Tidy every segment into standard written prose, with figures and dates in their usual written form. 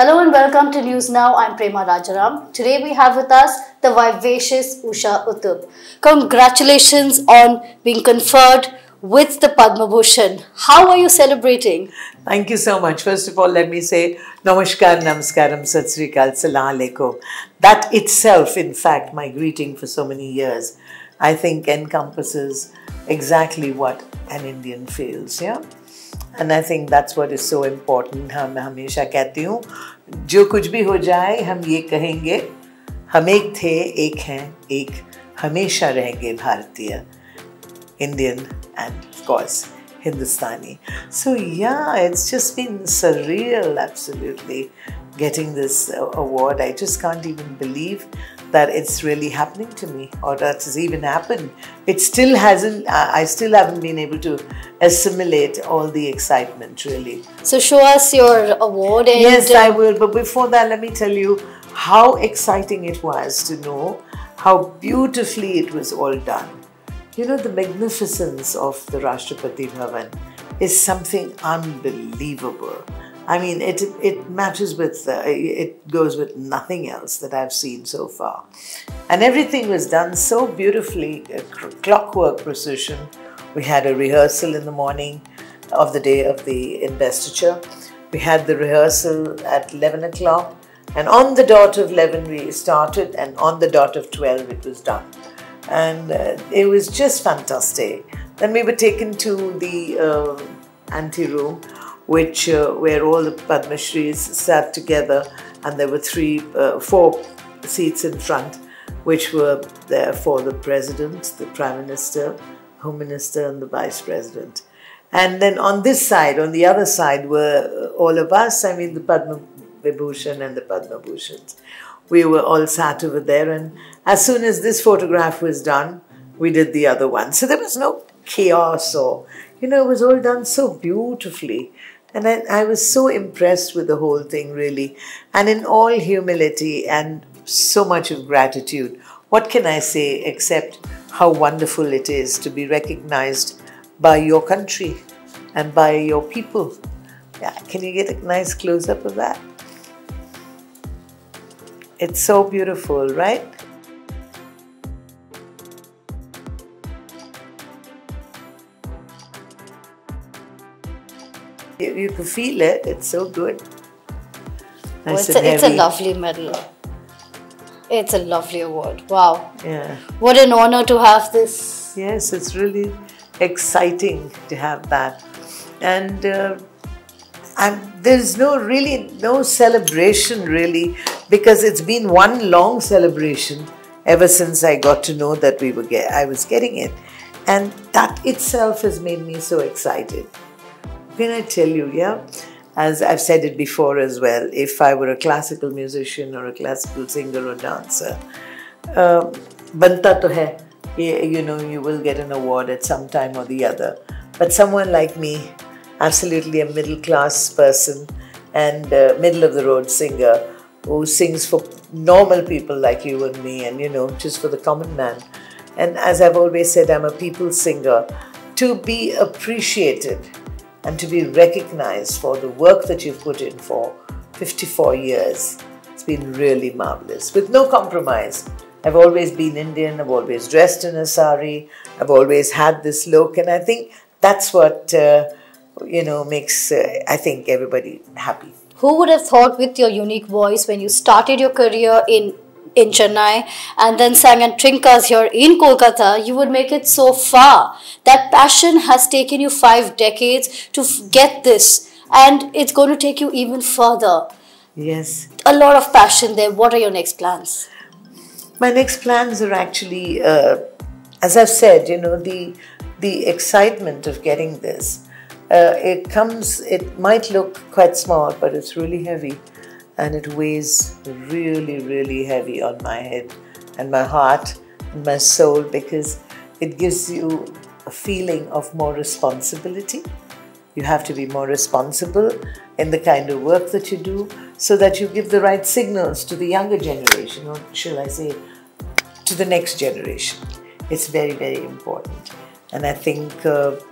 Hello and welcome to News Now. I'm Prema Rajaram. Today we have with us the vivacious Usha Uttup. Congratulations on being conferred with the Padma Bhushan. How are you celebrating? Thank you so much. First of all, let me say Namaskar, Namaskaram, Sat Sri Akal, Salam Alaikum. That itself, in fact, my greeting for so many years, I think encompasses exactly what an Indian feels, yeah? And I think that's what is so important. मैं हमेशा कहती हूँ जो कुछ भी हो जाए हम ये कहेंगे हम एक थे एक हैं एक हमेशा रहेंगे भारतीय Indian and of course Hindustani. So yeah, it's just been surreal, absolutely, getting this award. I just can't even believe that it's really happening to me, or that it's even happened. It still hasn't, I still haven't been able to assimilate all the excitement, really. So show us your award. And yes, I will. But before that, let me tell you how exciting it was to know how beautifully it was all done. You know, the magnificence of the Rashtrapati Bhavan is something unbelievable. I mean, it matches with, it goes with nothing else that I've seen so far. And everything was done so beautifully, clockwork precision. We had a rehearsal in the morning of the day of the investiture. We had the rehearsal at 11 o'clock. And on the dot of 11 we started, and on the dot of 12 it was done. And it was just fantastic. Then we were taken to the ante room, which where all the Padma Shris sat together, and there were four seats in front, which were there for the President, the Prime Minister, Home Minister, and the Vice President. And then on this side, on the other side, were all of us. I mean, the Padma Vibhushan and the Padma Bhushans. We were all sat over there, and as soon as this photograph was done, we did the other one. So there was no chaos, or, you know, it was all done so beautifully. And I was so impressed with the whole thing, really. And in all humility and so much of gratitude, what can I say except how wonderful it is to be recognized by your country and by your people. Yeah, can you get a nice close-up of that? It's so beautiful, right? You can feel it. It's so good. Nice it's a lovely medal. It's a lovely award. Wow. Yeah. What an honor to have this. Yes, it's really exciting to have that. And there's no celebration really, because it's been one long celebration ever since I got to know that I was getting it. And that itself has made me so excited. Can I tell you, yeah? As I've said it before as well, if I were a classical musician or a classical singer or dancer, banta to hai, you know, you will get an award at some time or the other. But someone like me, absolutely a middle-class person and middle-of-the-road singer who sings for normal people like you and me, and, you know, just for the common man. And as I've always said, I'm a people singer. To be appreciated and to be recognized for the work that you've put in for 54 years, it's been really marvelous, with no compromise. I've always been Indian, I've always dressed in a sari, I've always had this look, and I think that's what, you know, makes, I think, everybody happy. Who would have thought, with your unique voice, when you started your career in Chennai and then sang at Trinkas here in Kolkata, you would make it so far? That passion has taken you 5 decades to get this, and it's going to take you even further. Yes. A lot of passion there. What are your next plans? My next plans are actually, as I've said, you know, the excitement of getting this. It might look quite small, but it's really heavy. And it weighs really, really heavy on my head and my heart and my soul, because it gives you a feeling of more responsibility. You have to be more responsible in the kind of work that you do, so that you give the right signals to the younger generation, or shall I say, to the next generation. It's very, very important. And I think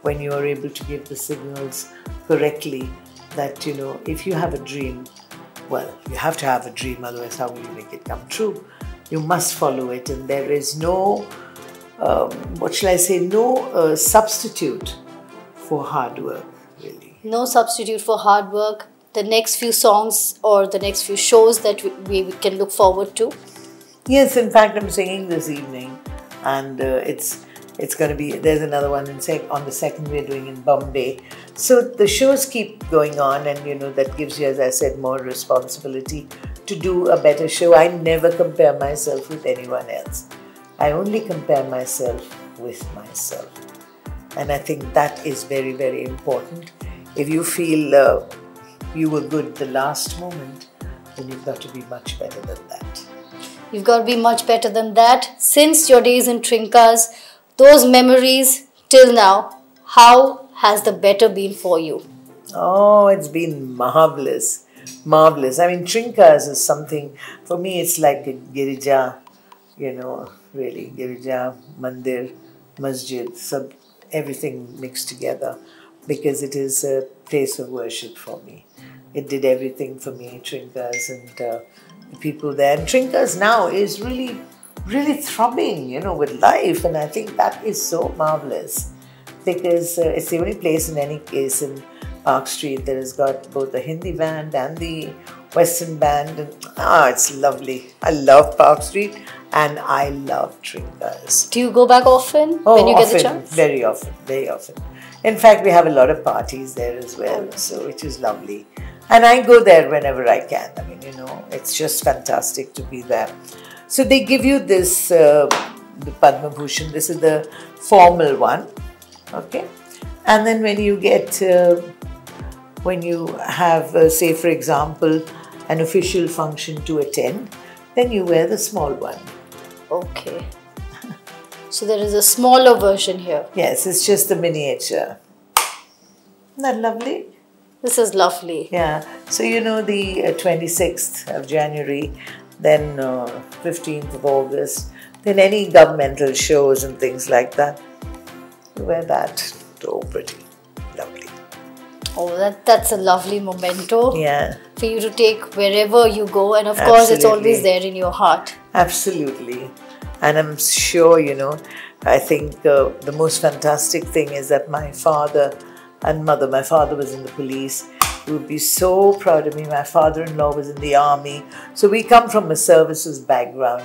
when you are able to give the signals correctly, that, you know, if you have a dream, well, you have to have a dream, otherwise how will you make it come true? You must follow it, and there is no, what shall I say, no substitute for hard work, really. No substitute for hard work. The next few songs or the next few shows that we can look forward to? Yes, in fact, I'm singing this evening, and it's going to be, there's another one on the 2nd we're doing in Bombay. So the shows keep going on, and that gives you, as I said, more responsibility to do a better show. I never compare myself with anyone else. I only compare myself with myself. And I think that is very, very important. If you feel you were good the last moment, then you've got to be much better than that. You've got to be much better than that. Since your days in Trinkas, those memories till now, how has the better been for you? Oh, it's been marvelous. Marvelous. I mean, Trinkas is something, for me, it's like a Girija, really. Girija, Mandir, Masjid, everything mixed together, because it is a place of worship for me. It did everything for me, Trinkas, and the people there. And Trinkas now is really, really throbbing, with life. And I think that is so marvelous, because it's the only place in any case in Park Street that has got both the Hindi band and the Western band. And it's lovely. I love Park Street and I love Trinkas. Do you go back often when you get the chance? Very often, very often. In fact, we have a lot of parties there as well, so it is lovely. And I go there whenever I can. I mean, it's just fantastic to be there. So they give you this, the Padma Bhushan. This is the formal one, okay? And then when you get, when you have, say for example, an official function to attend, then you wear the small one. Okay. So there is a smaller version here. Yes, it's just the miniature. Isn't that lovely? This is lovely. Yeah. So the 26th of January, then 15th of August, then any governmental shows and things like that, you wear that. So pretty. Lovely. Oh, that's a lovely memento. Yeah. For you to take wherever you go, and of course it's always there in your heart. Absolutely. And I'm sure, I think the most fantastic thing is that my father and mother, my father was in the police, he would be so proud of me. My father-in-law was in the army. So we come from a services background,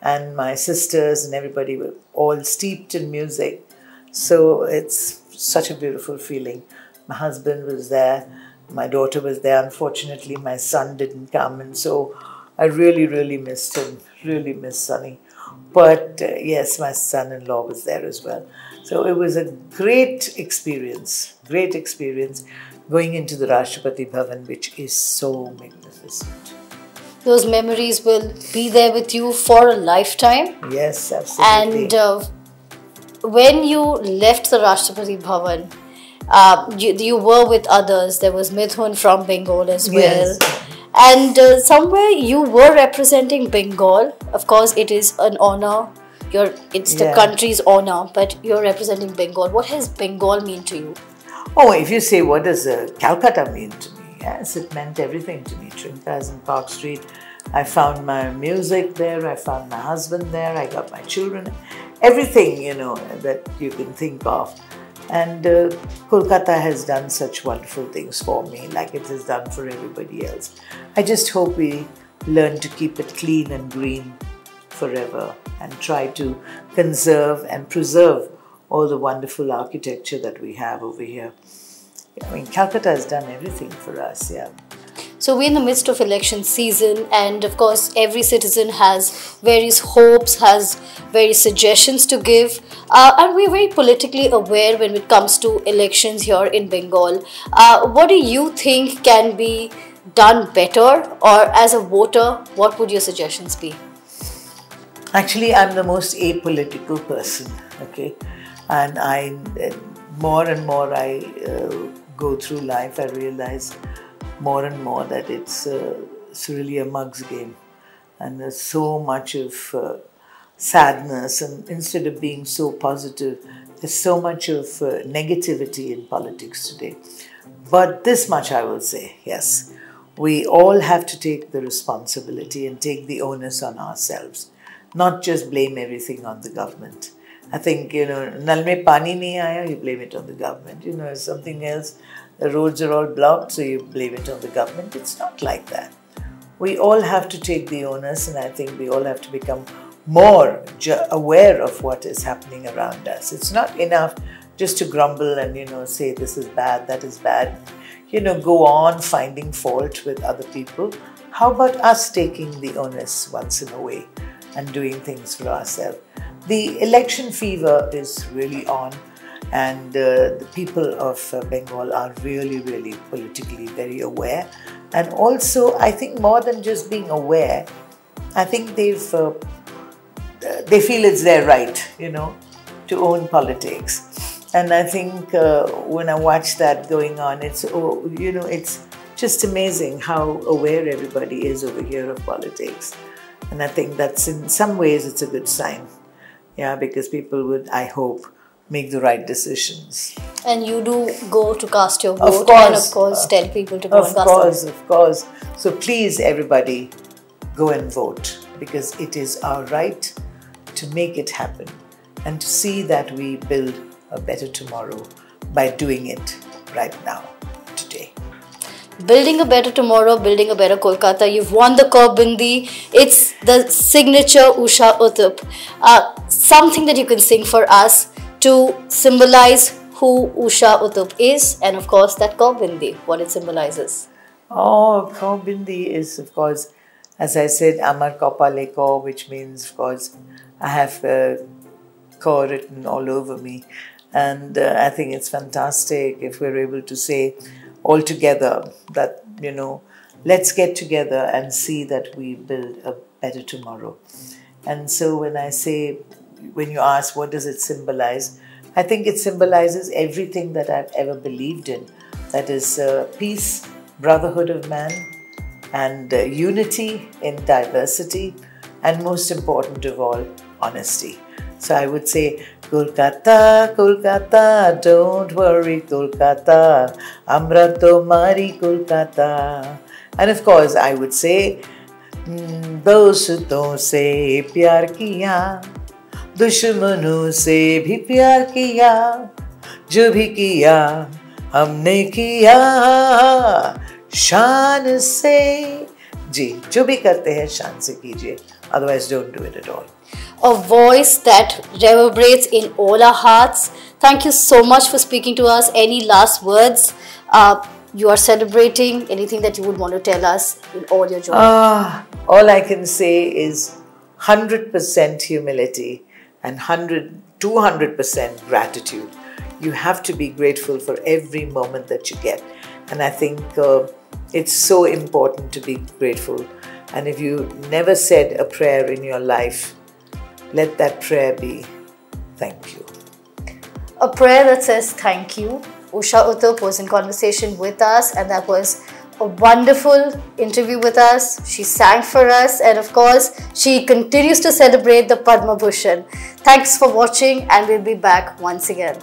and my sisters and everybody were all steeped in music. So it's such a beautiful feeling. My husband was there, my daughter was there. Unfortunately, my son didn't come, and so I really, really missed him, really missed Sonny. But yes, my son-in-law was there as well. So it was a great experience going into the Rashtrapati Bhavan, which is so magnificent. Those memories will be there with you for a lifetime. Yes, absolutely. And when you left the Rashtrapati Bhavan, you were with others. There was Mithun from Bengal as well. Yes. And somewhere you were representing Bengal. Of course, it is an honor. It's the country's honor, but you're representing Bengal. What has Bengal mean to you? Oh, if you say, what does Calcutta mean to me? Yes, it meant everything to me. Trinkas and Park Street. I found my music there. I found my husband there. I got my children. Everything, that you can think of. And Kolkata has done such wonderful things for me, like it has done for everybody else. I just hope we learn to keep it clean and green forever and try to conserve and preserve all the wonderful architecture that we have over here. I mean, Calcutta has done everything for us, yeah. So we're in the midst of election season, and of course every citizen has various hopes, has various suggestions to give, and we're very politically aware when it comes to elections here in Bengal. What do you think can be done better, or as a voter, what would your suggestions be? Actually, I'm the most apolitical person, okay? And more and more I go through life, I realize more and more that it's really a mug's game, and there's so much of sadness, and instead of being so positive, there's so much of negativity in politics today. But this much I will say, yes, we all have to take the responsibility and take the onus on ourselves, not just blame everything on the government. I think, nal mein pani nahi aaya, you blame it on the government. Something else, the roads are all blocked, so you blame it on the government. It's not like that. We all have to take the onus, and I think we all have to become more aware of what is happening around us. It's not enough just to grumble and, say this is bad, that is bad. Go on finding fault with other people. How about us taking the onus once in a way and doing things for ourselves? The election fever is really on, and the people of Bengal are really, really politically very aware. And also, I think more than just being aware, I think they feel it's their right, to own politics. And I think when I watch that going on, it's just amazing how aware everybody is over here of politics. And I think that's, in some ways, it's a good sign. Yeah, because people would, I hope, make the right decisions. And you do go to cast your vote, of course, and of course tell people to go and cast their vote. Of course. So please, everybody, go and vote, because it is our right to make it happen and to see that we build a better tomorrow by doing it right now, today. Building a better tomorrow, building a better Kolkata. You've won the Kaub Bindi. It's the signature Usha Uthup. Something that you can sing for us to symbolize who Usha Uthup is, and of course that Kaub Bindi, what it symbolizes. Oh, Kaub Bindi is, of course, as I said, Amar Kopale Ko, which means, of course, I have Ko written all over me. And I think it's fantastic if we're able to say all together that, let's get together and see that we build a better tomorrow. And so when you ask what does it symbolize, I think it symbolizes everything that I've ever believed in. That is peace, brotherhood of man, and unity in diversity, and most important of all, honesty. So I would say, Kolkata, Kolkata, don't worry, Kolkata, Amra tomari Kolkata. And of course, I would say, दोस्तों से प्यार किया, दुश्मनों से भी प्यार किया, जो भी किया हमने किया शान से. जी, जो भी करते हैं शान से कीजिए, otherwise don't do it at all. A voice that reverberates in all our hearts. Thank you so much for speaking to us. Any last words? You are celebrating. Anything that you would want to tell us in all your joy? All I can say is 100% humility and 200% gratitude. You have to be grateful for every moment that you get. And I think it's so important to be grateful. And if you never said a prayer in your life, let that prayer be thank you. A prayer that says thank you. Usha Uthup was in conversation with us, and that was a wonderful interview with us. She sang for us, and of course, she continues to celebrate the Padma Bhushan. Thanks for watching, and we'll be back once again.